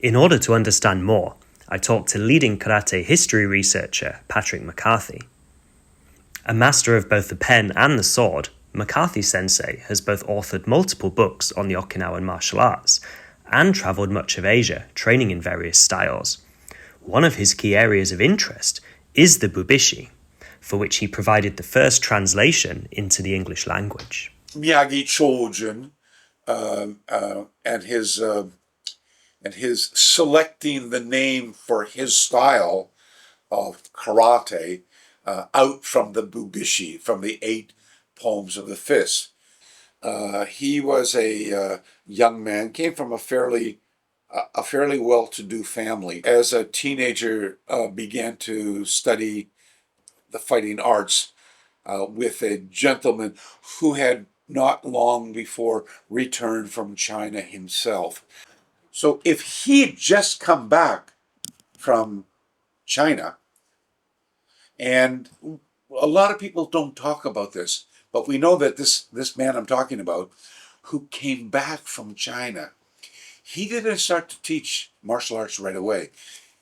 In order to understand more, I talked to leading karate history researcher Patrick McCarthy. A master of both the pen and the sword, McCarthy Sensei has both authored multiple books on the Okinawan martial arts and travelled much of Asia, training in various styles. One of his key areas of interest is the Bubishi, for which he provided the first translation into the English language. Miyagi Chojun and his selecting the name for his style of karate out from the Bubishi, from the 8 poems of the fist. He was a young man, came from a fairly well-to-do family. As a teenager, began to study the fighting arts with a gentleman who had not long before returned from China himself. So if he had just come back from China, and a lot of people don't talk about this, but we know that this man I'm talking about, who came back from China, he didn't start to teach martial arts right away.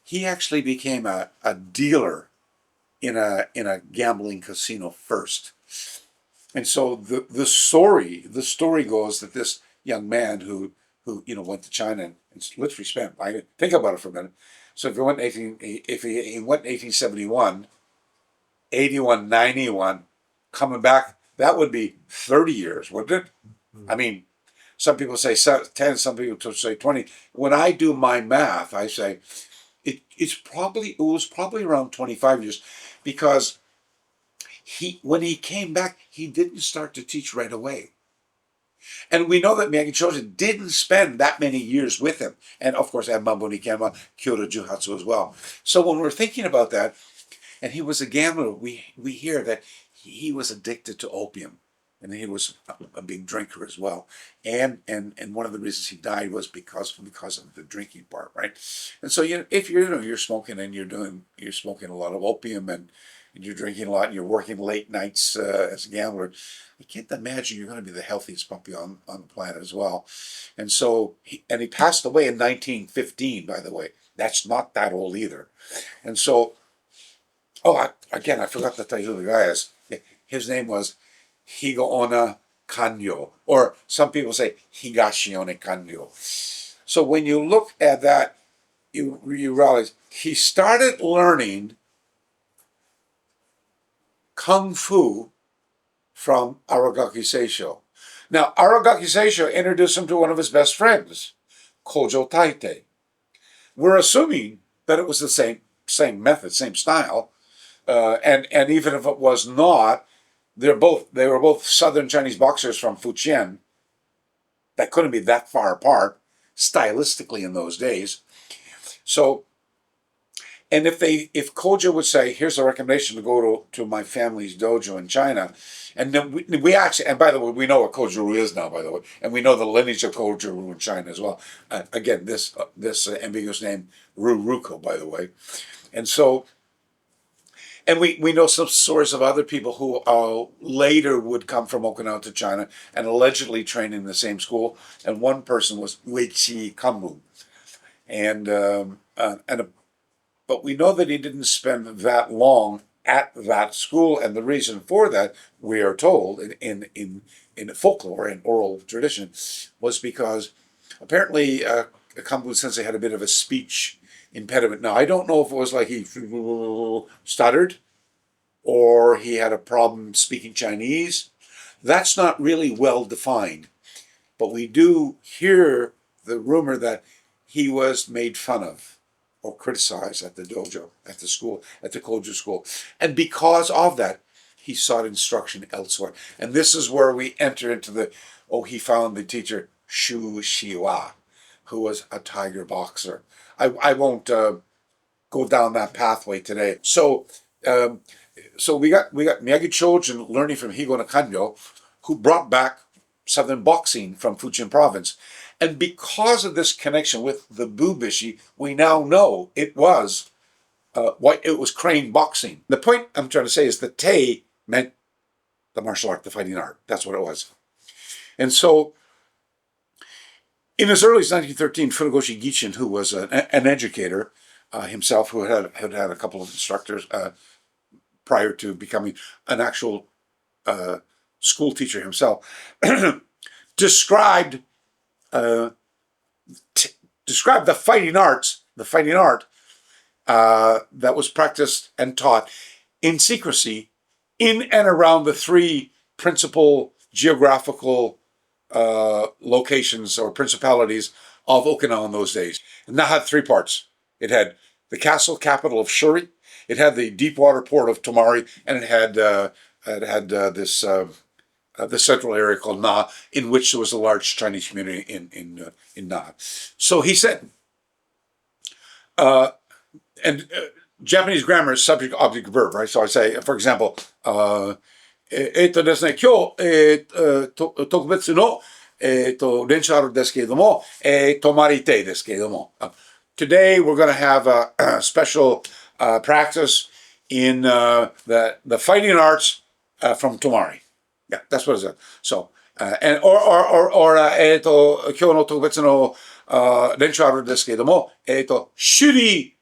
He actually became a dealer in a gambling casino first. And so the story goes that this young man who went to China and literally spent, think about it for a minute. So if he went in 1871, 81, 91, coming back, that would be 30 years, wouldn't it? I mean, some people say 10, some people say 20. When I do my math, I say it was probably around 25 years, because when he came back, he didn't start to teach right away. And we know that Miyagi Chojun didn't spend that many years with him. And of course, Embanbu Nikema, Kyoto Juhatsu as well. So when we're thinking about that, and he was a gambler, we hear that he was addicted to opium. And he was a big drinker as well. And one of the reasons he died was because of the drinking part, right? And so if you're smoking and you're smoking a lot of opium and you're drinking a lot and you're working late nights as a gambler, I can't imagine you're going to be the healthiest puppy on the planet as well. And so he passed away in 1915, by the way. That's not that old either. And so, I forgot to tell you who the guy is. His name was Higoona Kanyo, or some people say Higashione Kanyo. So when you look at that, you realize he started learning Kung Fu from Aragaki Seisho. Now, Aragaki Seisho introduced him to one of his best friends, Kojo Taite. We're assuming that it was the same method, same style, and even if it was not, they were both Southern Chinese boxers from Fujian that couldn't be that far apart stylistically in those days. So, and if Kojo would say, here's a recommendation to go to my family's dojo in China, and then we actually, and by the way, we know what Kojo Ryu is now, by the way, and we know the lineage of Kojo Ryu in China as well. Again, this ambiguous name, Ruruko, by the way. And so, and we know some stories of other people who later would come from Okinawa to China and allegedly train in the same school. And one person was Uechi Ryu. But we know that he didn't spend that long at that school, and the reason for that, we are told in folklore and oral tradition, was because apparently Kambu Sensei had a bit of a speech impediment. Now, I don't know if it was like he stuttered or he had a problem speaking Chinese. That's not really well defined. But we do hear the rumor that he was made fun of or criticized at the dojo, at the school, at the Kojo school. And because of that, he sought instruction elsewhere. And this is where we enter into he found the teacher Shu Shiwa, who was a tiger boxer. I won't go down that pathway today. So we got Miyagi Chojun learning from Higoona Kanyo, who brought back Southern boxing from Fujian province. And because of this connection with the Bubishi, we now know it was crane boxing. The point I'm trying to say is the Te meant the martial art, the fighting art. That's what it was. And so In as early as 1913, Funagoshi Gichin, who was an educator himself, who had a couple of instructors prior to becoming an actual school teacher himself, described the fighting art that was practiced and taught in secrecy in and around the three principal geographical locations or principalities of Okinawa in those days. And that had three parts. It had the castle capital of Shuri, it had the deep water port of Tomari, and it had the central area called Na, in which there was a large Chinese community in Na. So he said, Japanese grammar is subject, object, verb, right? So I say, for example, ですね、今日、特別の、練習あるんですけれども、泊まりてですけれども、today we're going to have a special practice in the fighting arts from Tomari. Yeah, that's what it said. So, and or 今日の特別の練習あるんですけれども、首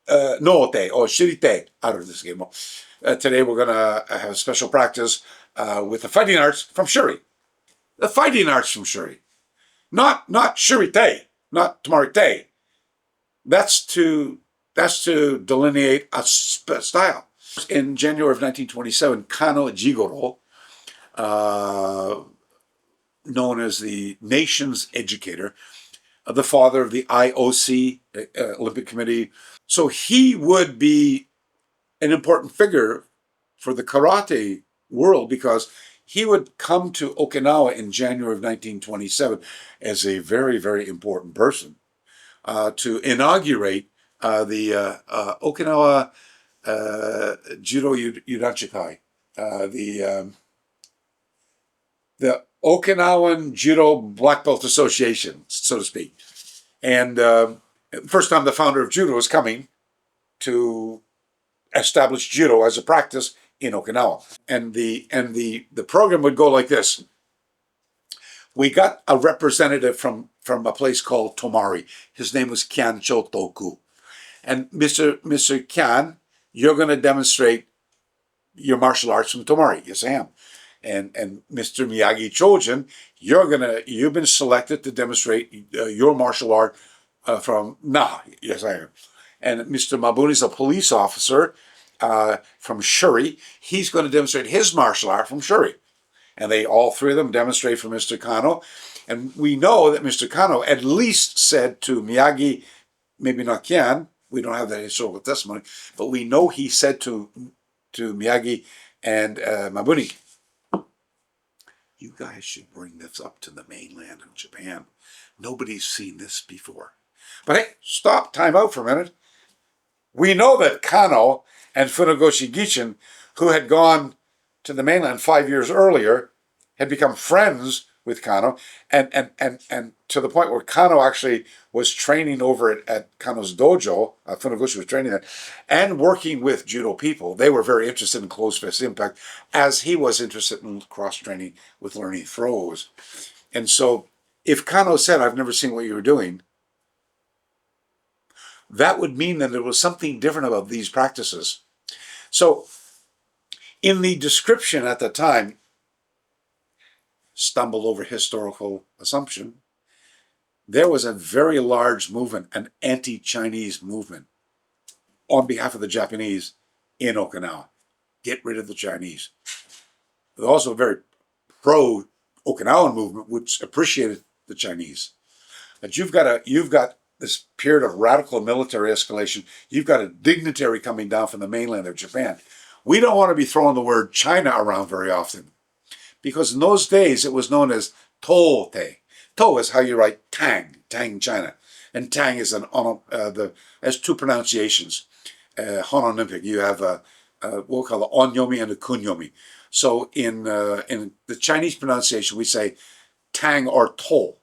里の手 or 首里手あるんですけれども、today we're going to have a special practice with the fighting arts from Shuri. The fighting arts from Shuri. Not Shuri Te, not Tomari Te. That's to delineate a style. In January of 1927, Kano Jigoro, known as the nation's educator, the father of the IOC, Olympic Committee. So he would be an important figure for the karate world because he would come to Okinawa in January of 1927 as a very, very important person to inaugurate the Okinawa Judo Yudachikai, the Okinawan Judo Black Belt Association, so to speak. And first time the founder of judo was coming to establish judo as a practice in Okinawa. And the program would go like this. We got a representative from a place called Tomari. His name was Kyan Chotoku. And Mr. Kyan, you're going to demonstrate your martial arts from Tomari. Yes, I am. And Mr. Miyagi Chojin, you've been selected to demonstrate your martial art from Na. Yes, I am. And Mr. Mabuni is a police officer from Shuri. He's going to demonstrate his martial art from Shuri. And all three of them demonstrate from Mr. Kano. And we know that Mr. Kano at least said to Miyagi, maybe not Kyan, we don't have that historical testimony, but we know he said to Miyagi and Mabuni, you guys should bring this up to the mainland of Japan. Nobody's seen this before. But hey, stop, time out for a minute. We know that Kano and Funagoshi Gichin, who had gone to the mainland 5 years earlier, had become friends with Kano, and to the point where Kano actually was training over at Kano's dojo, Funagoshi was training there, and working with judo people. They were very interested in close fist impact, as he was interested in cross-training with learning throws. And so if Kano said, I've never seen what you were doing, that would mean that there was something different about these practices. So in the description at the time, stumbled over historical assumption, there was a very large movement, an anti-Chinese movement on behalf of the Japanese in Okinawa. Get rid of the Chinese. There was also a very pro-Okinawan movement which appreciated the Chinese. But you've got this period of radical military escalation. You've got a dignitary coming down from the mainland of Japan. We don't want to be throwing the word China around very often, because in those days it was known as To-te. To is how you write Tang, China. And Tang is has two pronunciations. Hononymic, you have what we call the onyomi and the kunyomi. So in the Chinese pronunciation, we say Tang or To.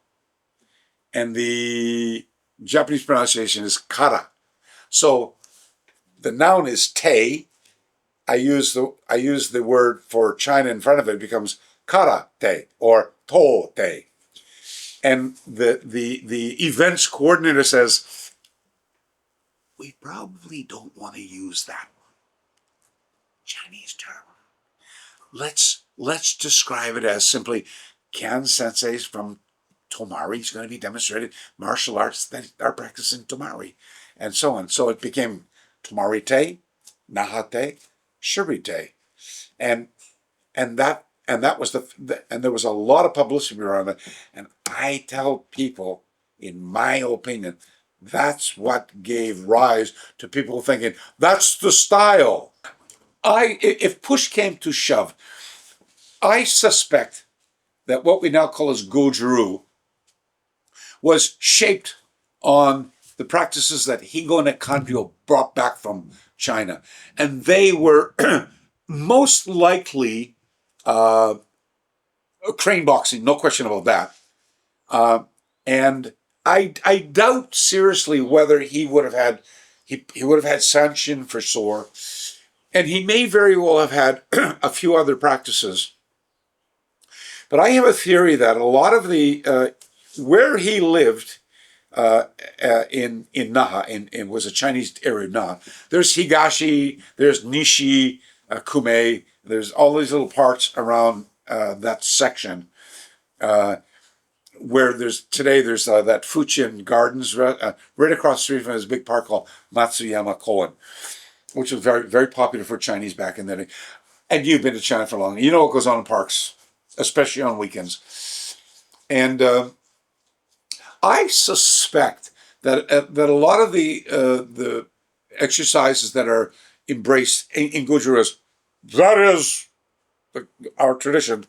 And the Japanese pronunciation is Kara. So the noun is Te. I use the word for China in front of it. It becomes Karate or To-te. And the events coordinator says, we probably don't want to use that Chinese term. Let's describe it as simply Kan senseis from Tomari is going to be demonstrated martial arts that are practiced in Tomari, and so on. So it became Tomari Te, Nahate, Shirite, and that was and there was a lot of publicity around it. And I tell people, in my opinion, that's what gave rise to people thinking that's the style. If push came to shove, I suspect that what we now call as Gaja Ryu was shaped on the practices that Higo and Kanryo brought back from China. And they were most likely crane boxing, no question about that. And I doubt seriously whether he would have had Sanshin for sore. And he may very well have had a few other practices. But I have a theory that a lot of the where he lived in Naha, it was a Chinese area of Naha. There's Higashi, there's Nishi, Kume. There's all these little parts around that section where there's that Fuchin Gardens right across the street from this big park called Matsuyama Koen, which was very, very popular for Chinese back in the day. And you've been to China for long. You know what goes on in parks, especially on weekends. And I suspect that that a lot of the exercises that are embraced in Gaja Ryu, that is our tradition,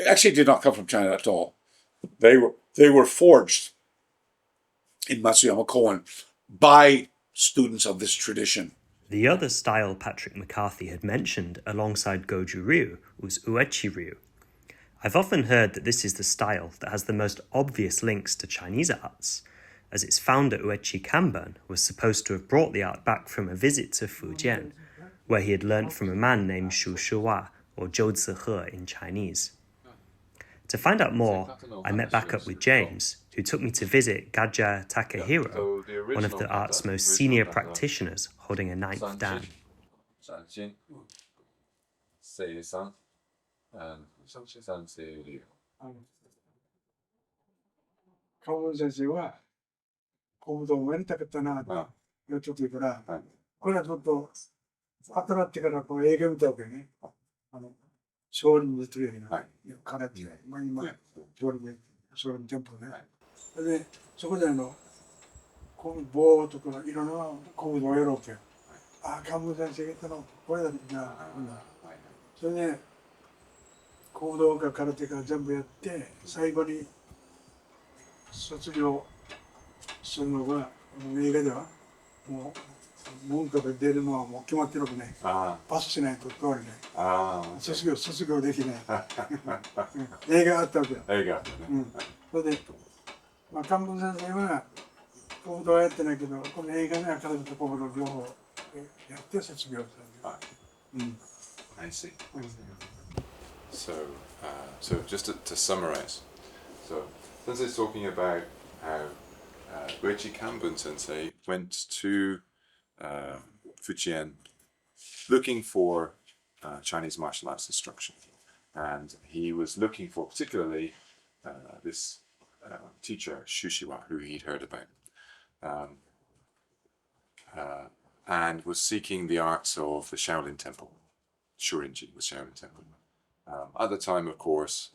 actually did not come from China at all. They were forged in Matsuyama Koen by students of this tradition. The other style Patrick McCarthy had mentioned alongside Gaja Ryu was Uechi Ryu. I've often heard that this is the style that has the most obvious links to Chinese arts, as its founder Uechi Kanban was supposed to have brought the art back from a visit to Fujian, where he had learnt from a man named Shu Shuwa, or Zhou Zihe in Chinese. To find out more, I met back up with James, who took me to visit Gaja Takehiro, one of the art's most senior practitioners, holding a ninth dan. And Sensei Ryu. 川本先生は工務道をやりたかったなと言ってたから、これはちょっと後になってからこう映画見たわけね。少林寺というような空手、まあ今少林店舗ね。でそこで棒とかいろんな工務道をやろうけ。川本先生が言ったのこれだな。それで行動か空手か全部やって最後に卒業するのが映画ではもう文化が出るのはもう決まってるわけね。パスしないと通りね。卒業できない。映画あったわけよ。映画あったね。それで漢文先生は行動はやってないけどこの映画では空手と行動両方やって卒業したわけ。I see. So just to summarize, so Sensei's talking about how Uechi Kanbun Sensei went to Fujian looking for Chinese martial arts instruction, and he was looking for particularly this teacher Shushiwa, who he'd heard about, and was seeking the arts of the Shaolin Temple. Shorin was Shaolin Temple. At the time, of course,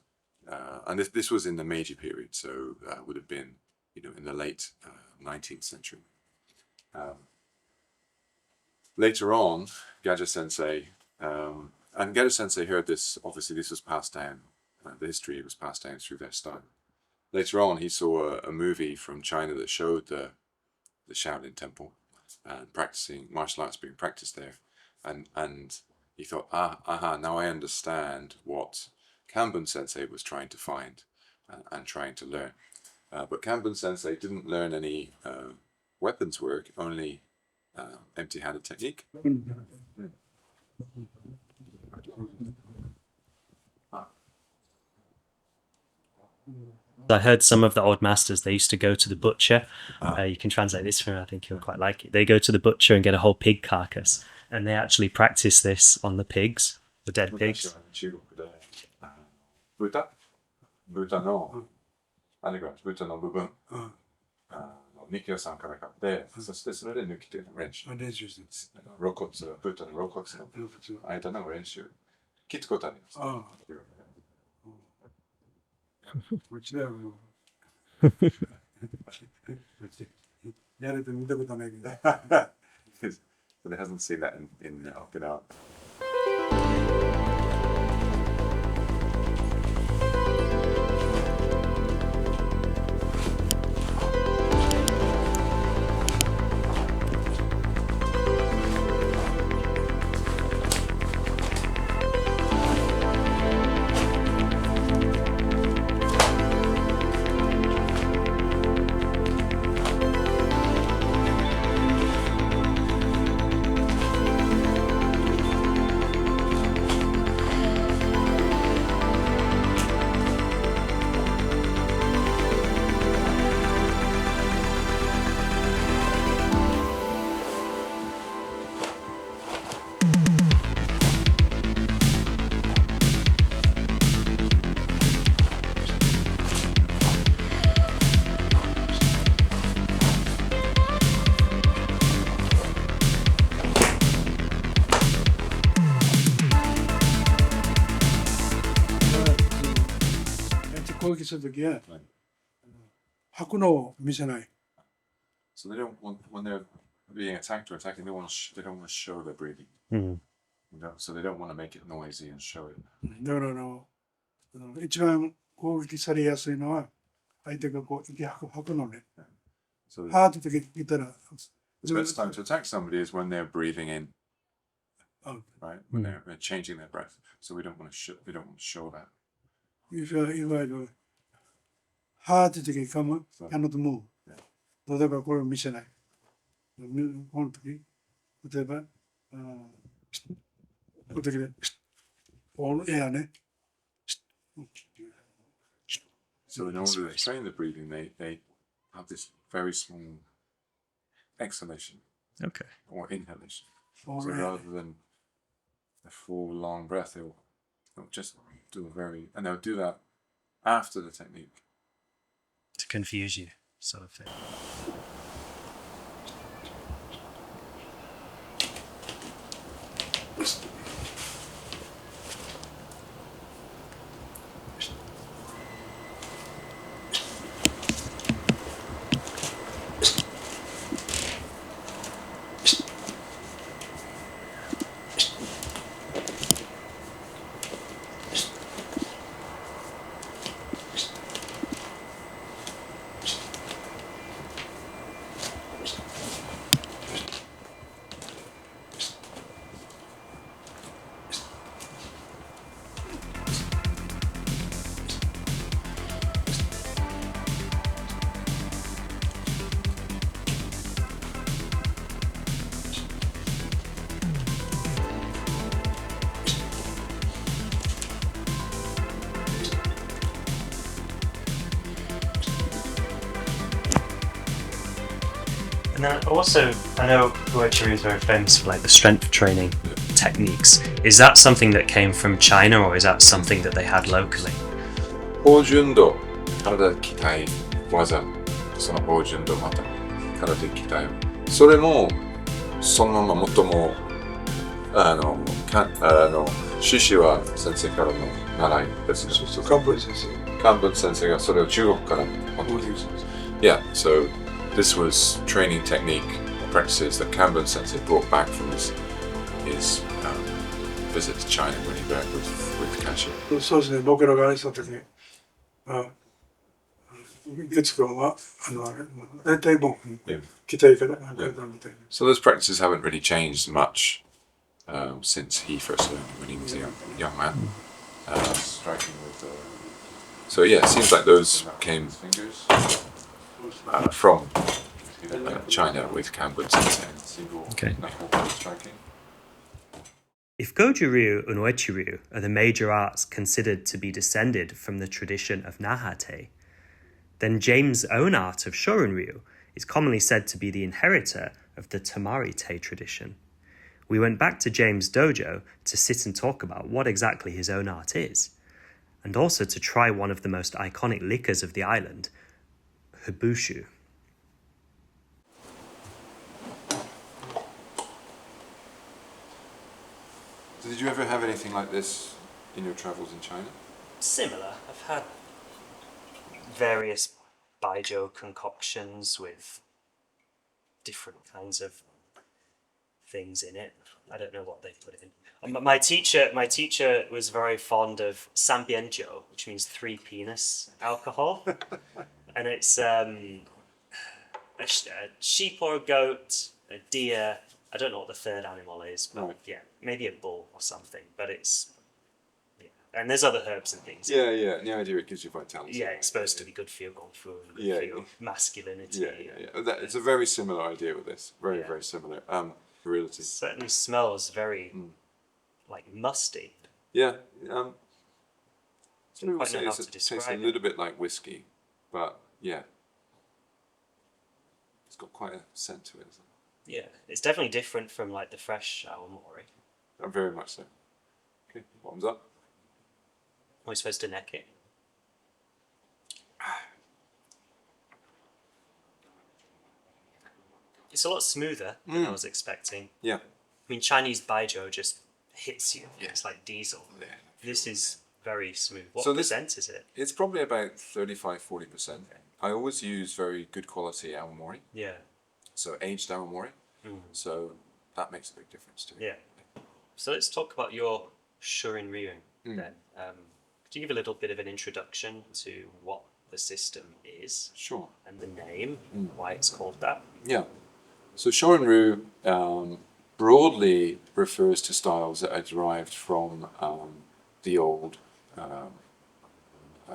and this was in the Meiji period, so would have been, in the late 19th century. Later on, Gaja Sensei, and Gaja Sensei heard this. Obviously, this was passed down. The history was passed down through their style. Later on, he saw a movie from China that showed the Shaolin Temple and practicing martial arts being practiced there, and he thought, now I understand what Kanbun Sensei was trying to find and trying to learn. But Kanbun Sensei didn't learn any weapons work, only empty-handed technique. I heard some of the old masters, they used to go to the butcher. You can translate this for me, I think you'll quite like it. They go to the butcher and get a whole pig carcass, and they actually practice this on the pigs, the dead 昔 pigs. は中国で豚の豚の部分うん肉屋さんから買ってそしてそれで抜き手の練習練習してます肋骨豚の肋骨の間の練習聞いたことありますああうちではもうやれて見たことないけど So they hasn't seen that in Okinawa. So they don't want when they're being attacked or attacking, they don't want to show their breathing. So they don't want to make it noisy and show it. だから一番攻撃されやすいのは相手がこう息吐くのね。So ハート的に言ったら the best time to attack somebody is when they're breathing in, Oh. right? When they're changing their breath. So we don't want to show that. いわゆるハート的にcannot move。例えばこれを見せない。この時、例えば、この時で、このエアね。So in order to train the breathing, they have this very small exhalation Okay. or inhalation. All So right. rather than a full long breath, they'll just do a very, and they'll do that after the technique. To confuse you, sort of thing. And then also, I know Uechi Ryu is very famous for like the strength training techniques. Is that something that came from China, or is that something that they had locally? 標準度、体鍛え技、その標準度また体鍛えそれもそのまま元も趣旨は先生からの習いです。漢文先生。漢文先生がそれを中国から持ってきた。Yeah, so this was training technique practices that Kanbun Sensei brought back from his visit to China when he met with Kashi. そうですね、僕らがあれした時に、月君は大体もう期待からみたいな。So those practices haven't really changed much since he first learned when he was a young man. Striking with so yeah, it seems like those came from China with Kanbun Sensei. Okay. If Gaja Ryu and Uechi Ryu are the major arts considered to be descended from the tradition of Nahate, then James' own art of Shorin Ryu is commonly said to be the inheritor of the Tomari Te tradition. We went back to James' dojo to sit and talk about what exactly his own art is, and also to try one of the most iconic liquors of the island, Bubishi. So did you ever have anything like this in your travels in China? Similar. I've had various baijiu concoctions with different kinds of things in it. I don't know what they put in. My teacher was very fond of sambianjiu, which means 3 penis alcohol, and it's a sheep or a goat, a deer. I don't know what the third animal is, but Right. yeah, maybe a bull or something. But it's and there's other herbs and things. Yeah, yeah. And the idea it gives you vitality. Yeah, it's supposed to be good for your kung fu and good Yeah, for your masculinity. Yeah. It's a very similar idea with this. Very, very similar. Virility. It certainly smells very like musty. Yeah. Don't quite know how to It tastes describe a little bit like whiskey, but yeah, it's got quite a scent to it. Isn't it? Yeah, it's definitely different from like the fresh awamori. Very much so. Okay, bottoms up. Are we supposed to neck it? It's a lot smoother than I was expecting. Yeah. I mean, Chinese baijiu just hits you. Yeah. It's like diesel. Yeah. This is very smooth. What So this- percent is it? It's probably about 35-40%. I always use very good quality awamori, Yeah. so aged awamori. So that makes a big difference too. Yeah. So let's talk about your Shorin Ryu then. Could you give a little bit of an introduction to what the system is Sure. and the name, why it's called that? Yeah. So Shorin Ryu broadly refers to styles that are derived from the old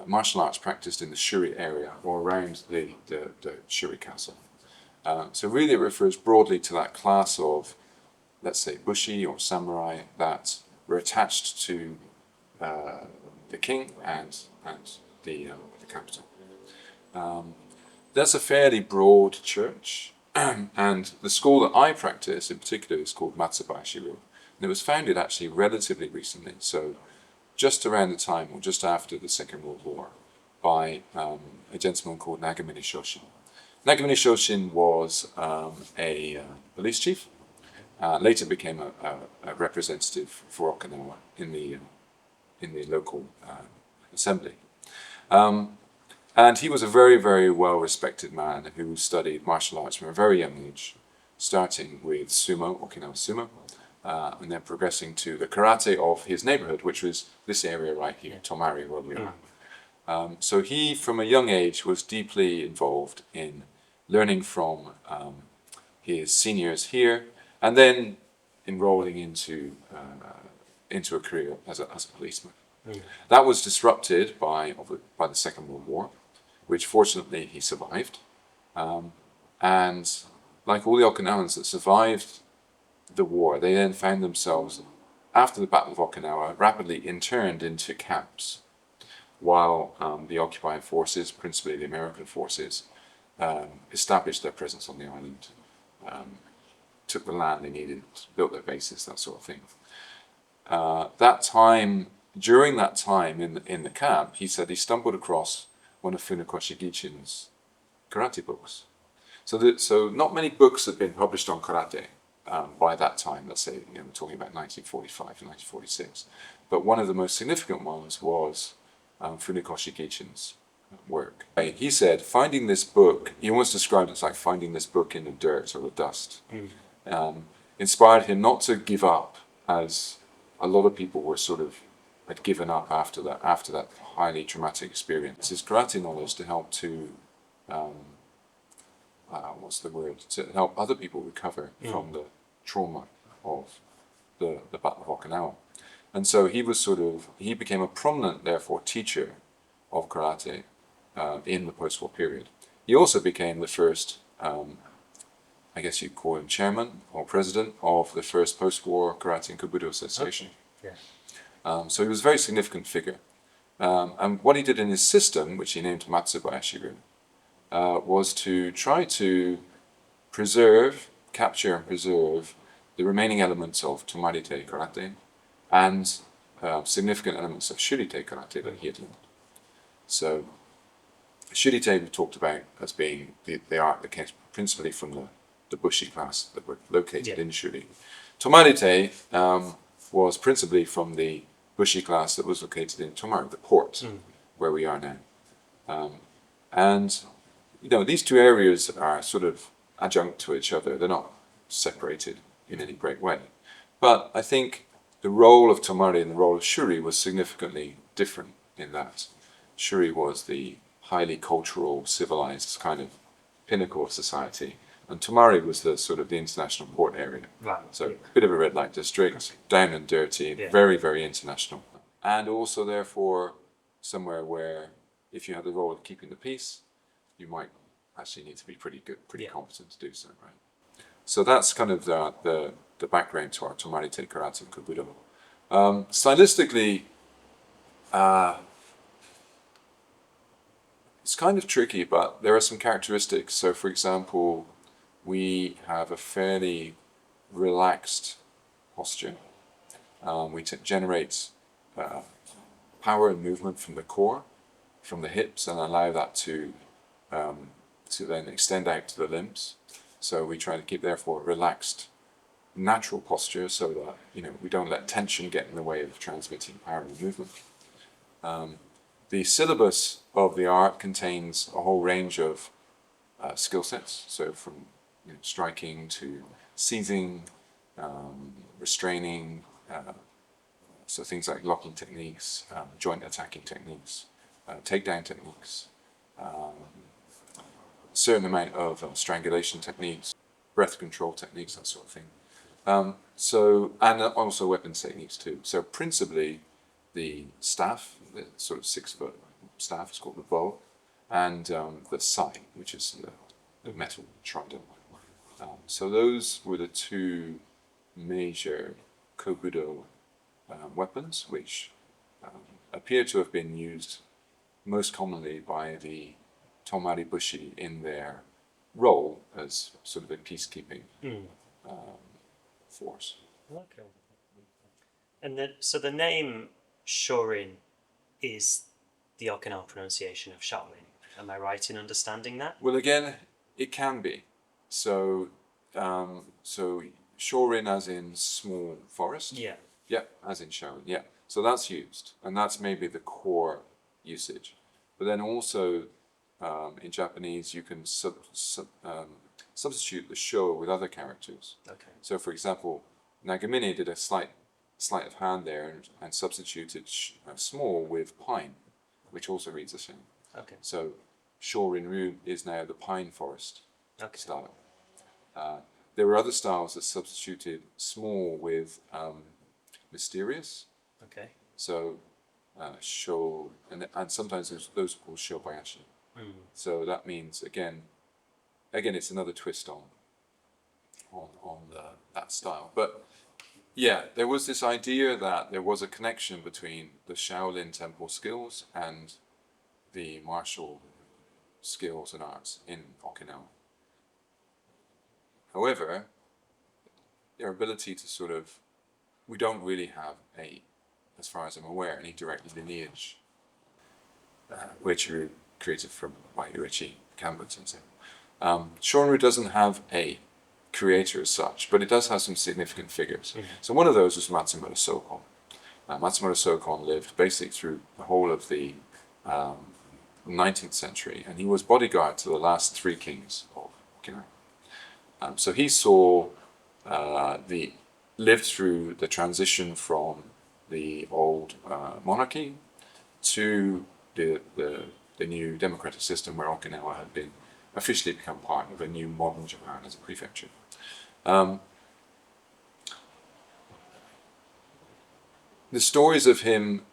martial arts practiced in the Shuri area or around the Shuri castle. So really it refers broadly to that class of, let's say, bushi or samurai that were attached to the king and the capital. That's a fairly broad church, and the school that I practice in particular is called Matsubayashi Ryu, and it was founded actually relatively recently, so just around the time or just after the Second World War, by a gentleman called Nagamine Shoshin. Nagamine Shoshin was a police chief, later became a representative for Okinawa in the local assembly. And he was a very, very well-respected man who studied martial arts from a very young age, starting with sumo, Okinawa sumo, and then progressing to the karate of his neighborhood, which was this area right here, Tomari, where we are. So he, from a young age, was deeply involved in learning from his seniors here, and then enrolling into a career as a policeman. That was disrupted by the Second World War, which fortunately he survived. And like all the Okinawans that survived the war, they then found themselves, after the Battle of Okinawa, rapidly interned into camps, while the occupying forces, principally the American forces, established their presence on the island, took the land they needed, built their bases, that sort of thing. During that time in the camp, he said he stumbled across one of Funakoshi Gichin's karate books. So not many books had been published on karate by that time. Let's say we're talking about 1945 and 1946. But one of the most significant ones was Funakoshi Gichin's work. He said finding this book, he almost described it as like finding this book in the dirt or the dust, inspired him not to give up, as a lot of people were had given up after that highly traumatic experience. His karate knowledge to help to to help other people recover from the trauma of the Battle of Okinawa. And so he became a prominent, therefore, teacher of karate in the post-war period. He also became the first, I guess you'd call him chairman or president of the first post-war Karate and Kobudo Association. Okay. So he was a very significant figure. And what he did in his system, which he named Matsubayashi Ryu, was to try to capture and preserve the remaining elements of Tomari Te karate and significant elements of Shuri Te karate that he had learned. So Shuri Te we talked about as being the art that came principally from the Bushi class that were located in Shuri. Tomari Te was principally from the Bushi class that was located in Tomari, the port, where we are now. And these two areas are sort of adjunct to each other. They're not separated in any great way. But I think the role of Tomari and the role of Shuri was significantly different in that Shuri was the highly cultural, civilized kind of pinnacle of society, and Tomari was the sort of the international port area. Right. So a bit of a red light district, down and dirty, very, very international. And also therefore somewhere where if you had the role of keeping the peace, you might actually need to be pretty good, pretty competent to do so, right? So that's kind of the background to our Tomari Te Karate Kobudo. Stylistically, it's kind of tricky, but there are some characteristics. So for example, we have a fairly relaxed posture. We generate power and movement from the core, from the hips, and allow that to then extend out to the limbs. So we try to keep, therefore, a relaxed, natural posture so that we don't let tension get in the way of transmitting power and movement. The syllabus of the art contains a whole range of skill sets. So from striking to seizing, restraining, so things like locking techniques, joint attacking techniques, takedown techniques, a certain amount of strangulation techniques, breath control techniques, that sort of thing. And also weapons techniques too. So principally the staff, the sort of 6-foot staff, is called the bow, and the sai, which is the metal trident. So those were the two major kobudo weapons, which appear to have been used most commonly by the Tomari Bushi in their role as sort of a peacekeeping force. Okay. And so the name Shorin is the Okinawan pronunciation of Shaolin. Am I right in understanding that? Well, again, it can be. So Shorin as in small forest. Yeah. Yeah, as in Shaolin. Yeah. So that's used, and that's maybe the core usage. But then also in Japanese, you can substitute the sho with other characters. Okay. So, for example, Nagamine did a sleight of hand there and substituted small with pine, which also reads the same. Okay. So, Shorin Ryu is now the pine forest style. There were other styles that substituted small with mysterious. Okay. So, sho, and sometimes those are called shobayashi. So that means again, it's another twist on that style. But yeah, there was this idea that there was a connection between the Shaolin temple skills and the martial skills and arts in Okinawa. However, their ability to we don't really have as far as I'm aware, any direct lineage, which are created by Uechi Ryu Sensei. Shorin Ryu doesn't have a creator as such, but it does have some significant figures. So one of those was Matsumoto Sokon. Matsumoto Sokon lived basically through the whole of the 19th century, and he was bodyguard to the last 3 kings of Okinawa. So he lived through the transition from the old monarchy to the new democratic system where Okinawa had been officially become part of a new modern Japan as a prefecture. The stories of him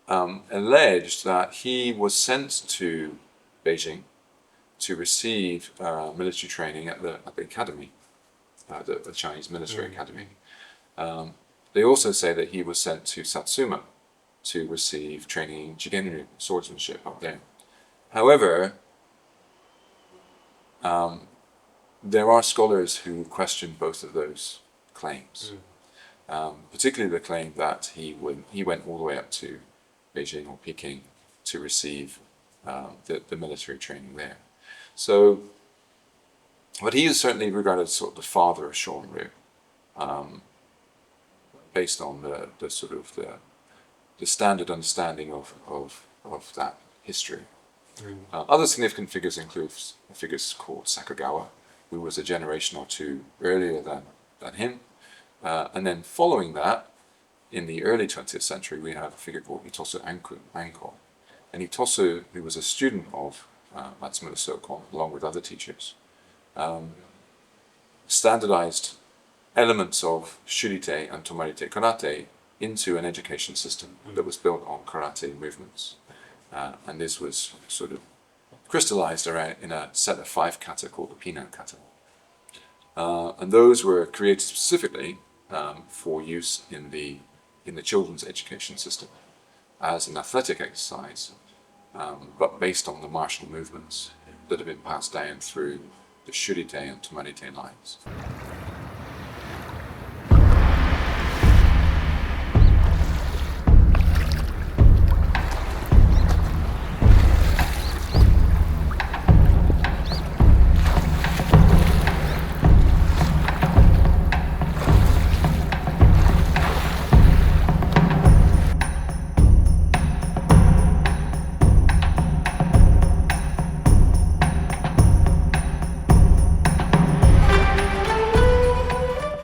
alleged that he was sent to Beijing to receive military training at the academy, the Chinese military academy. They also say that he was sent to Satsuma to receive training in Jigenryu, swordsmanship up there. However, There are scholars who question both of those claims, particularly the claim that he went all the way up to Beijing or Peking to receive the military training there. So, but he is certainly regarded as sort of the father of Shorin Ryu, based on the sort of the standard understanding of that history. Other significant figures include figures called Sakagawa, who was a generation or two earlier than him. And then following that, in the early 20th century, we have a figure called Itosu Anko. And Itosu, who was a student of Matsumura Sokon, along with other teachers, standardized elements of Shurite and Tomari Te karate into an education system that was built on karate movements. And this was sort of crystallized around in a set of 5 kata called the Pinan kata. And those were created specifically for use in the children's education system as an athletic exercise, but based on the martial movements that have been passed down through the Shurite and Tomari Te lines.